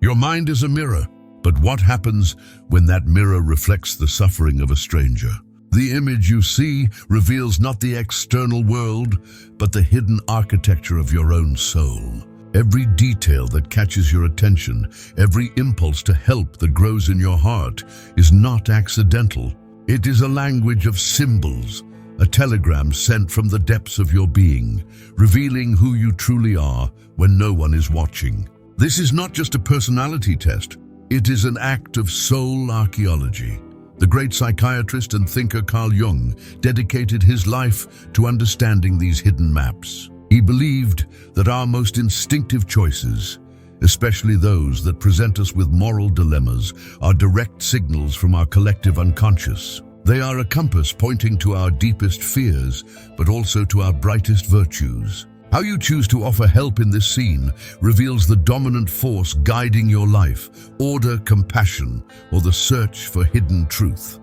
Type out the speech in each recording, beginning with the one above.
Your mind is a mirror, but what happens when that mirror reflects the suffering of a stranger? The image you see reveals not the external world, but the hidden architecture of your own soul. Every detail that catches your attention, every impulse to help that grows in your heart, is not accidental. It is a language of symbols, a telegram sent from the depths of your being, revealing who you truly are when no one is watching. This is not just a personality test, it is an act of soul archaeology. The great psychiatrist and thinker Carl Jung dedicated his life to understanding these hidden maps. He believed that our most instinctive choices, especially those that present us with moral dilemmas, are direct signals from our collective unconscious. They are a compass pointing to our deepest fears, but also to our brightest virtues. How you choose to offer help in this scene reveals the dominant force guiding your life: order, compassion, or the search for hidden truth.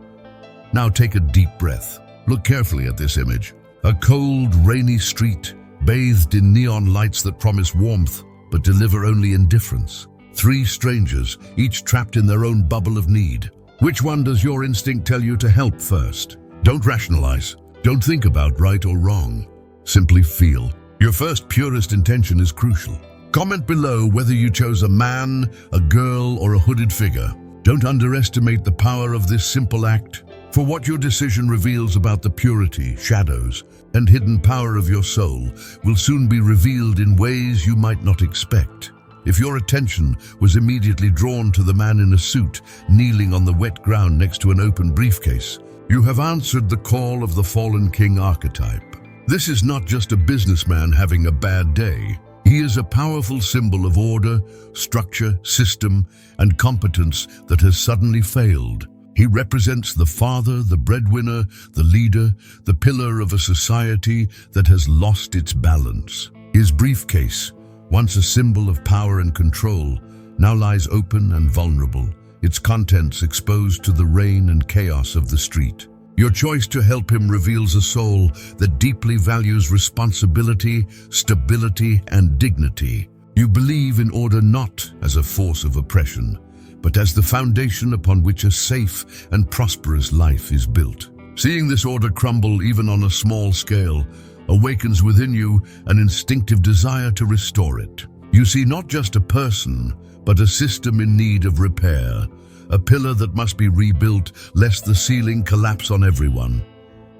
Now take a deep breath. Look carefully at this image. A cold, rainy street, bathed in neon lights that promise warmth, but deliver only indifference. 3 strangers, each trapped in their own bubble of need. Which one does your instinct tell you to help first? Don't rationalize. Don't think about right or wrong. Simply feel. Your first purest intention is crucial. Comment below whether you chose a man, a girl, or a hooded figure. Don't underestimate the power of this simple act, for what your decision reveals about the purity, shadows, and hidden power of your soul will soon be revealed in ways you might not expect. If your attention was immediately drawn to the man in a suit, kneeling on the wet ground next to an open briefcase, you have answered the call of the fallen king archetype. This is not just a businessman having a bad day. He is a powerful symbol of order, structure, system, and competence that has suddenly failed. He represents the father, the breadwinner, the leader, the pillar of a society that has lost its balance. His briefcase, once a symbol of power and control, now lies open and vulnerable, its contents exposed to the rain and chaos of the street. Your choice to help him reveals a soul that deeply values responsibility, stability, and dignity. You believe in order not as a force of oppression, but as the foundation upon which a safe and prosperous life is built. Seeing this order crumble even on a small scale awakens within you an instinctive desire to restore it. You see not just a person, but a system in need of repair, a pillar that must be rebuilt lest the ceiling collapse on everyone.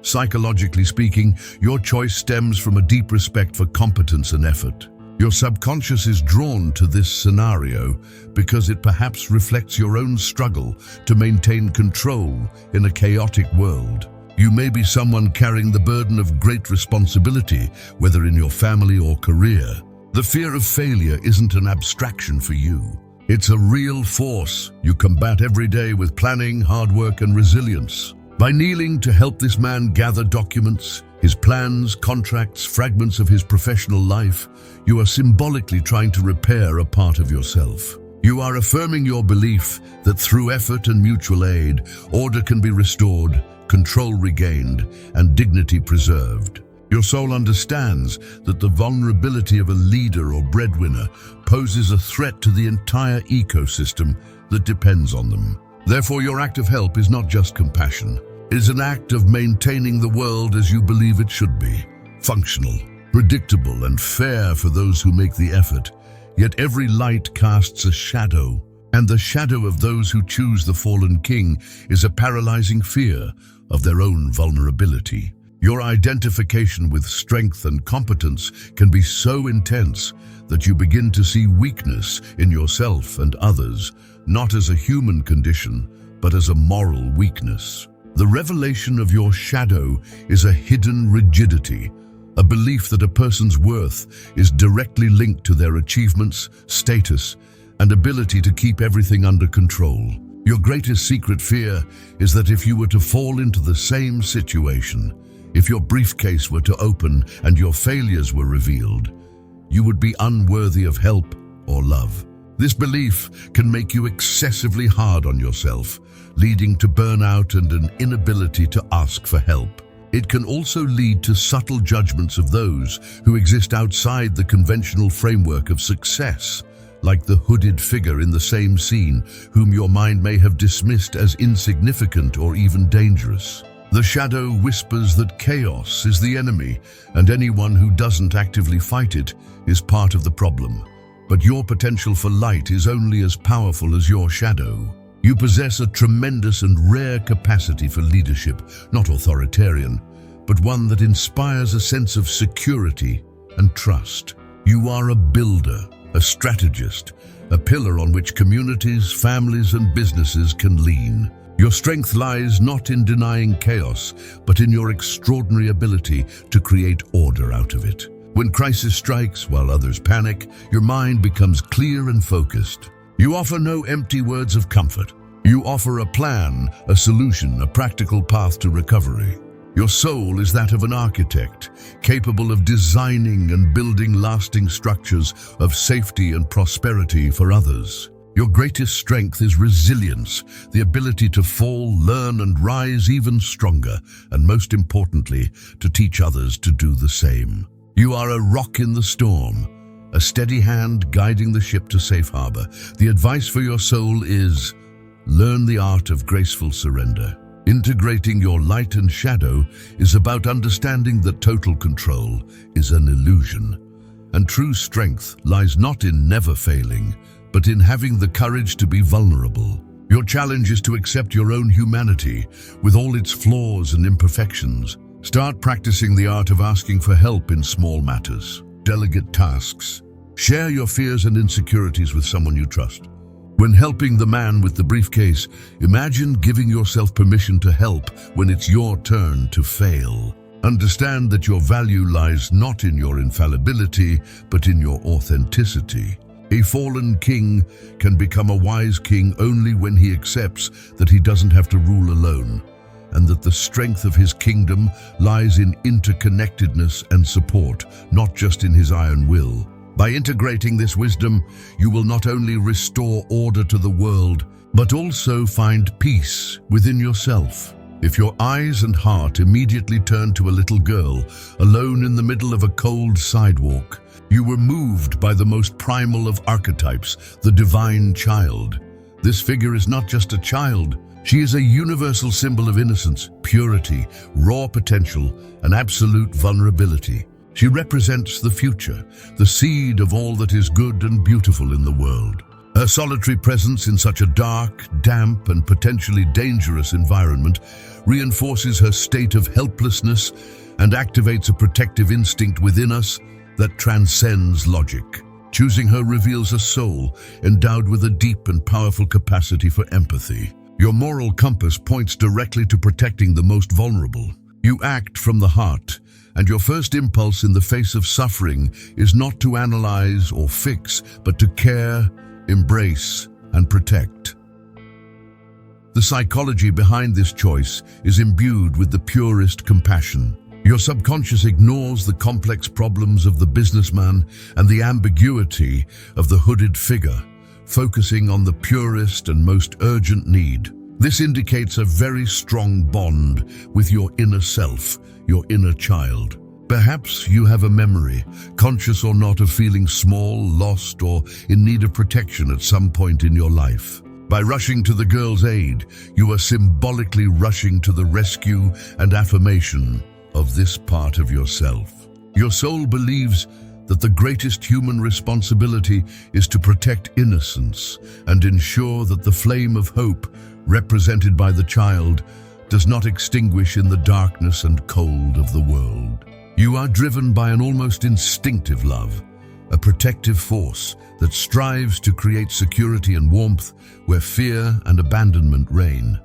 Psychologically speaking, your choice stems from a deep respect for competence and effort. Your subconscious is drawn to this scenario because it perhaps reflects your own struggle to maintain control in a chaotic world. You may be someone carrying the burden of great responsibility, whether in your family or career. The fear of failure isn't an abstraction for you. It's a real force you combat every day with planning, hard work, and resilience. By kneeling to help this man gather documents, his plans, contracts, fragments of his professional life, you are symbolically trying to repair a part of yourself. You are affirming your belief that through effort and mutual aid, order can be restored, control regained, and dignity preserved. Your soul understands that the vulnerability of a leader or breadwinner poses a threat to the entire ecosystem that depends on them. Therefore, your act of help is not just compassion. It is an act of maintaining the world as you believe it should be, functional, predictable, and fair for those who make the effort. Yet every light casts a shadow, and the shadow of those who choose the fallen king is a paralyzing fear of their own vulnerability. Your identification with strength and competence can be so intense that you begin to see weakness in yourself and others, not as a human condition, but as a moral weakness. The revelation of your shadow is a hidden rigidity, a belief that a person's worth is directly linked to their achievements, status, and ability to keep everything under control. Your greatest secret fear is that if you were to fall into the same situation, if your briefcase were to open and your failures were revealed, you would be unworthy of help or love. This belief can make you excessively hard on yourself, leading to burnout and an inability to ask for help. It can also lead to subtle judgments of those who exist outside the conventional framework of success, like the hooded figure in the same scene, whom your mind may have dismissed as insignificant or even dangerous. The shadow whispers that chaos is the enemy, and anyone who doesn't actively fight it is part of the problem. But your potential for light is only as powerful as your shadow. You possess a tremendous and rare capacity for leadership, not authoritarian, but one that inspires a sense of security and trust. You are a builder, a strategist, a pillar on which communities, families, and businesses can lean. Your strength lies not in denying chaos, but in your extraordinary ability to create order out of it. When crisis strikes while others panic, your mind becomes clear and focused. You offer no empty words of comfort. You offer a plan, a solution, a practical path to recovery. Your soul is that of an architect, capable of designing and building lasting structures of safety and prosperity for others. Your greatest strength is resilience, the ability to fall, learn, and rise even stronger, and most importantly, to teach others to do the same. You are a rock in the storm, a steady hand guiding the ship to safe harbor. The advice for your soul is, learn the art of graceful surrender. Integrating your light and shadow is about understanding that total control is an illusion, and true strength lies not in never failing, but in having the courage to be vulnerable. Your challenge is to accept your own humanity, with all its flaws and imperfections. Start practicing the art of asking for help in small matters. Delegate tasks. Share your fears and insecurities with someone you trust. When helping the man with the briefcase, imagine giving yourself permission to help when it's your turn to fail. Understand that your value lies not in your infallibility, but in your authenticity. A fallen king can become a wise king only when he accepts that he doesn't have to rule alone, and that the strength of his kingdom lies in interconnectedness and support, not just in his iron will. By integrating this wisdom, you will not only restore order to the world, but also find peace within yourself. If your eyes and heart immediately turn to a little girl, alone in the middle of a cold sidewalk, you were moved by the most primal of archetypes, the divine child. This figure is not just a child. She is a universal symbol of innocence, purity, raw potential, and absolute vulnerability. She represents the future, the seed of all that is good and beautiful in the world. Her solitary presence in such a dark, damp, and potentially dangerous environment reinforces her state of helplessness and activates a protective instinct within us that transcends logic. Choosing her reveals a soul endowed with a deep and powerful capacity for empathy. Your moral compass points directly to protecting the most vulnerable. You act from the heart, and your first impulse in the face of suffering is not to analyze or fix, but to care, embrace, and protect. The psychology behind this choice is imbued with the purest compassion. Your subconscious ignores the complex problems of the businessman and the ambiguity of the hooded figure, focusing on the purest and most urgent need. This indicates a very strong bond with your inner self, your inner child. Perhaps you have a memory, conscious or not, of feeling small, lost, or in need of protection at some point in your life. By rushing to the girl's aid, you are symbolically rushing to the rescue and affirmation of this part of yourself. Your soul believes that the greatest human responsibility is to protect innocence and ensure that the flame of hope, represented by the child, does not extinguish in the darkness and cold of the world. You are driven by an almost instinctive love, a protective force that strives to create security and warmth where fear and abandonment reign.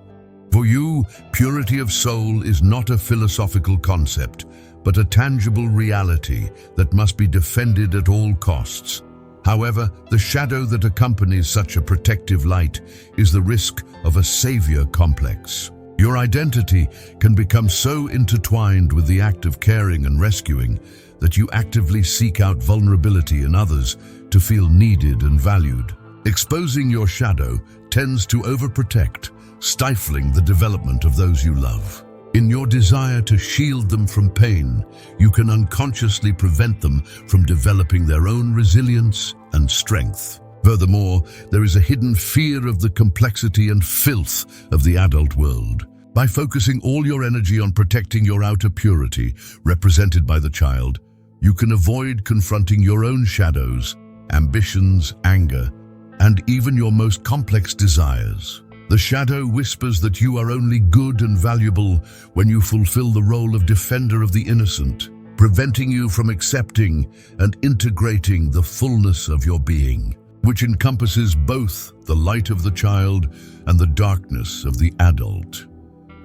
For you, purity of soul is not a philosophical concept, but a tangible reality that must be defended at all costs. However, the shadow that accompanies such a protective light is the risk of a savior complex. Your identity can become so intertwined with the act of caring and rescuing that you actively seek out vulnerability in others to feel needed and valued. Exposing your shadow tends to overprotect, stifling the development of those you love. In your desire to shield them from pain, you can unconsciously prevent them from developing their own resilience and strength. Furthermore, there is a hidden fear of the complexity and filth of the adult world. By focusing all your energy on protecting your outer purity, represented by the child, you can avoid confronting your own shadows, ambitions, anger, and even your most complex desires. The shadow whispers that you are only good and valuable when you fulfill the role of defender of the innocent, preventing you from accepting and integrating the fullness of your being, which encompasses both the light of the child and the darkness of the adult.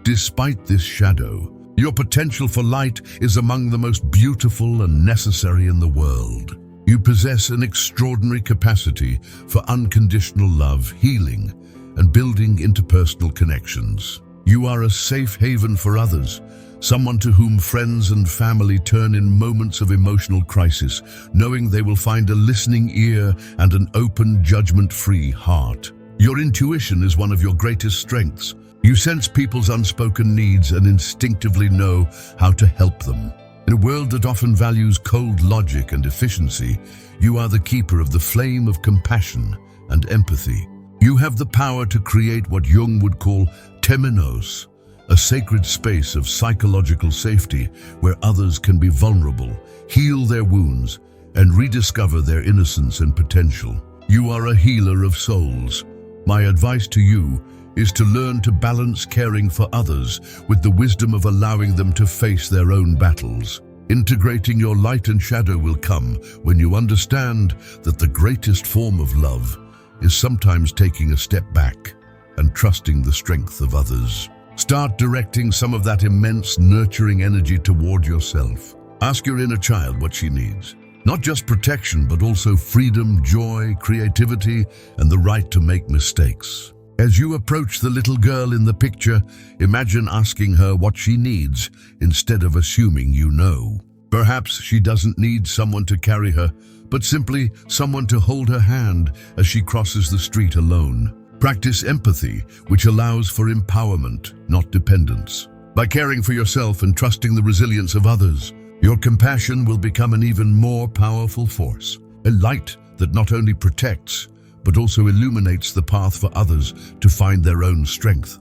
Despite this shadow, your potential for light is among the most beautiful and necessary in the world. You possess an extraordinary capacity for unconditional love, healing, and building interpersonal connections. You are a safe haven for others, someone to whom friends and family turn in moments of emotional crisis, knowing they will find a listening ear and an open, judgment-free heart. Your intuition is one of your greatest strengths. You sense people's unspoken needs and instinctively know how to help them. In a world that often values cold logic and efficiency, you are the keeper of the flame of compassion and empathy. You have the power to create what Jung would call temenos, a sacred space of psychological safety where others can be vulnerable, heal their wounds, and rediscover their innocence and potential. You are a healer of souls. My advice to you is to learn to balance caring for others with the wisdom of allowing them to face their own battles. Integrating your light and shadow will come when you understand that the greatest form of love is sometimes taking a step back and trusting the strength of others. Start directing some of that immense, nurturing energy toward yourself. Ask your inner child what she needs. Not just protection, but also freedom, joy, creativity, and the right to make mistakes. As you approach the little girl in the picture, imagine asking her what she needs instead of assuming you know. Perhaps she doesn't need someone to carry her, but simply someone to hold her hand as she crosses the street alone. Practice empathy, which allows for empowerment, not dependence. By caring for yourself and trusting the resilience of others, your compassion will become an even more powerful force, a light that not only protects, but also illuminates the path for others to find their own strength.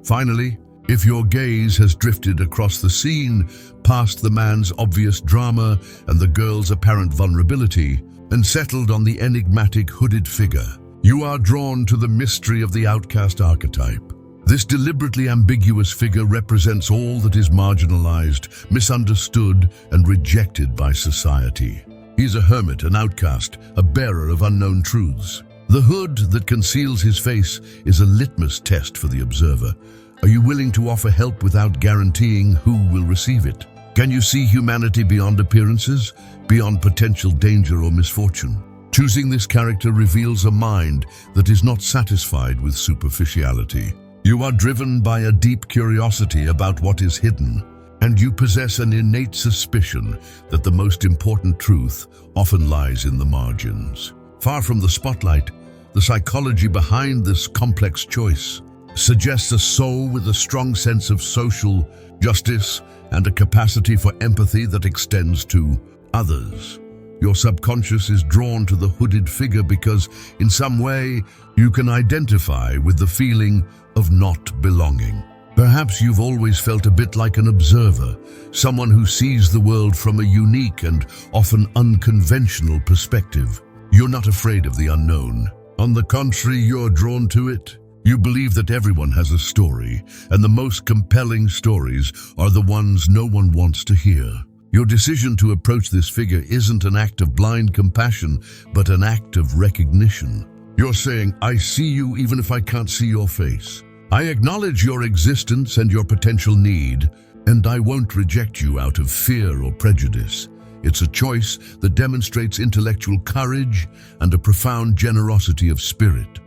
Finally, if your gaze has drifted across the scene, past the man's obvious drama and the girl's apparent vulnerability, and settled on the enigmatic hooded figure, you are drawn to the mystery of the outcast archetype. This deliberately ambiguous figure represents all that is marginalized, misunderstood, and rejected by society. He's a hermit, an outcast, a bearer of unknown truths. The hood that conceals his face is a litmus test for the observer. Are you willing to offer help without guaranteeing who will receive it? Can you see humanity beyond appearances, beyond potential danger or misfortune? Choosing this character reveals a mind that is not satisfied with superficiality. You are driven by a deep curiosity about what is hidden, and you possess an innate suspicion that the most important truth often lies in the margins. Far from the spotlight, the psychology behind this complex choice suggests a soul with a strong sense of social justice and a capacity for empathy that extends to others. Your subconscious is drawn to the hooded figure because, in some way, you can identify with the feeling of not belonging. Perhaps you've always felt a bit like an observer, someone who sees the world from a unique and often unconventional perspective. You're not afraid of the unknown. On the contrary, you're drawn to it. You believe that everyone has a story, and the most compelling stories are the ones no one wants to hear. Your decision to approach this figure isn't an act of blind compassion, but an act of recognition. You're saying, I see you even if I can't see your face. I acknowledge your existence and your potential need, and I won't reject you out of fear or prejudice. It's a choice that demonstrates intellectual courage and a profound generosity of spirit.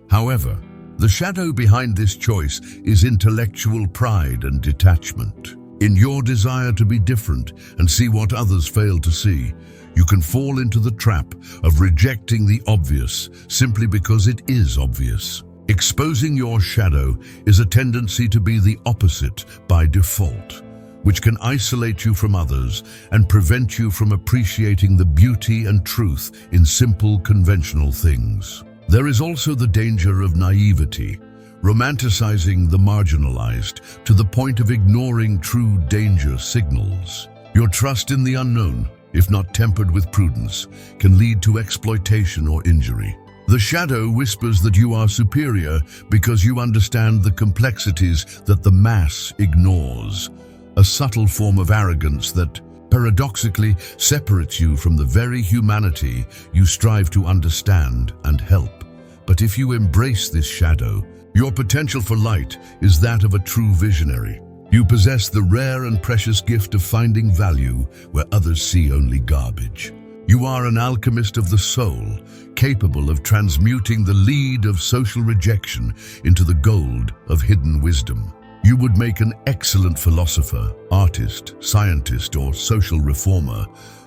However, the shadow behind this choice is intellectual pride and detachment. In your desire to be different and see what others fail to see, you can fall into the trap of rejecting the obvious simply because it is obvious. Exposing your shadow is a tendency to be the opposite by default. which can isolate you from others and prevent you from appreciating the beauty and truth in simple, conventional things. There is also the danger of naivety, romanticizing the marginalized to the point of ignoring true danger signals. Your trust in the unknown, if not tempered with prudence, can lead to exploitation or injury. The shadow whispers that you are superior because you understand the complexities that the mass ignores, a subtle form of arrogance that, paradoxically, separates you from the very humanity you strive to understand and help. But if you embrace this shadow, your potential for light is that of a true visionary. You possess the rare and precious gift of finding value where others see only garbage. You are an alchemist of the soul, capable of transmuting the lead of social rejection into the gold of hidden wisdom. You would make an excellent philosopher, artist, scientist, or social reformer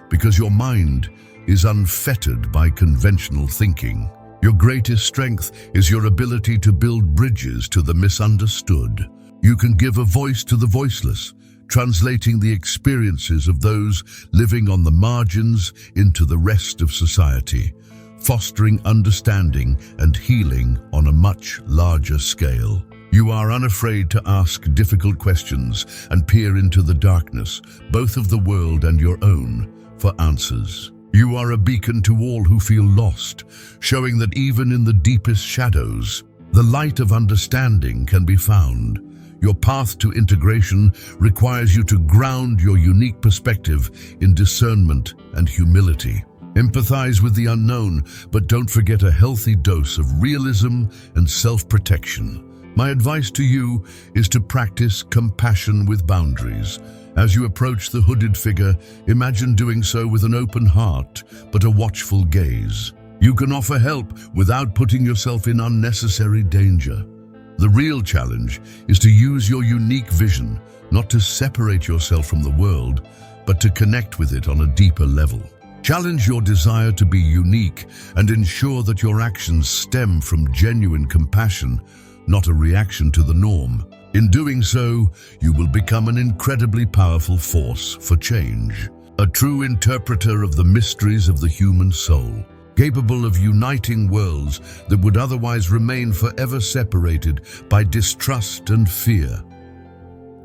because your mind is unfettered by conventional thinking. Your greatest strength is your ability to build bridges to the misunderstood. You can give a voice to the voiceless, translating the experiences of those living on the margins into the rest of society, fostering understanding and healing on a much larger scale. You are unafraid to ask difficult questions and peer into the darkness, both of the world and your own, for answers. You are a beacon to all who feel lost, showing that even in the deepest shadows, the light of understanding can be found. Your path to integration requires you to ground your unique perspective in discernment and humility. Empathize with the unknown, but don't forget a healthy dose of realism and self-protection. My advice to you is to practice compassion with boundaries. As you approach the hooded figure, imagine doing so with an open heart, but a watchful gaze. You can offer help without putting yourself in unnecessary danger. The real challenge is to use your unique vision, not to separate yourself from the world, but to connect with it on a deeper level. Challenge your desire to be unique and ensure that your actions stem from genuine compassion, not a reaction to the norm. In doing so, you will become an incredibly powerful force for change, a true interpreter of the mysteries of the human soul, capable of uniting worlds that would otherwise remain forever separated by distrust and fear.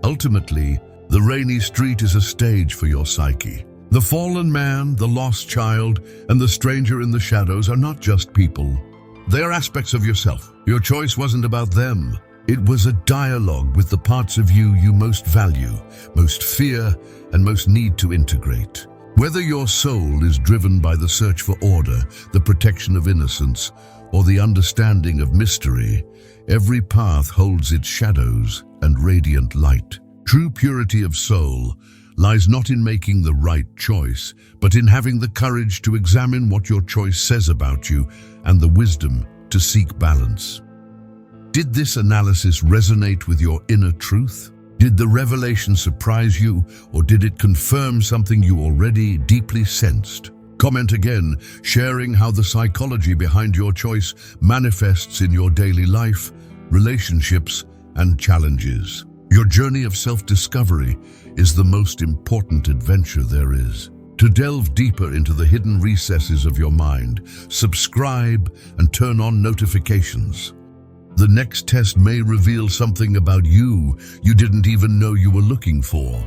Ultimately, the rainy street is a stage for your psyche. The fallen man, the lost child, and the stranger in the shadows are not just people. They are aspects of yourself. Your choice wasn't about them. It was a dialogue with the parts of you you most value, most fear, and most need to integrate. Whether your soul is driven by the search for order, the protection of innocence, or the understanding of mystery, every path holds its shadows and radiant light. True purity of soul lies not in making the right choice, but in having the courage to examine what your choice says about you and the wisdom to seek balance. Did this analysis resonate with your inner truth? Did the revelation surprise you, or did it confirm something you already deeply sensed? Comment again, sharing how the psychology behind your choice manifests in your daily life, relationships, and challenges. Your journey of self-discovery is the most important adventure there is. To delve deeper into the hidden recesses of your mind, subscribe and turn on notifications. The next test may reveal something about you didn't even know you were looking for.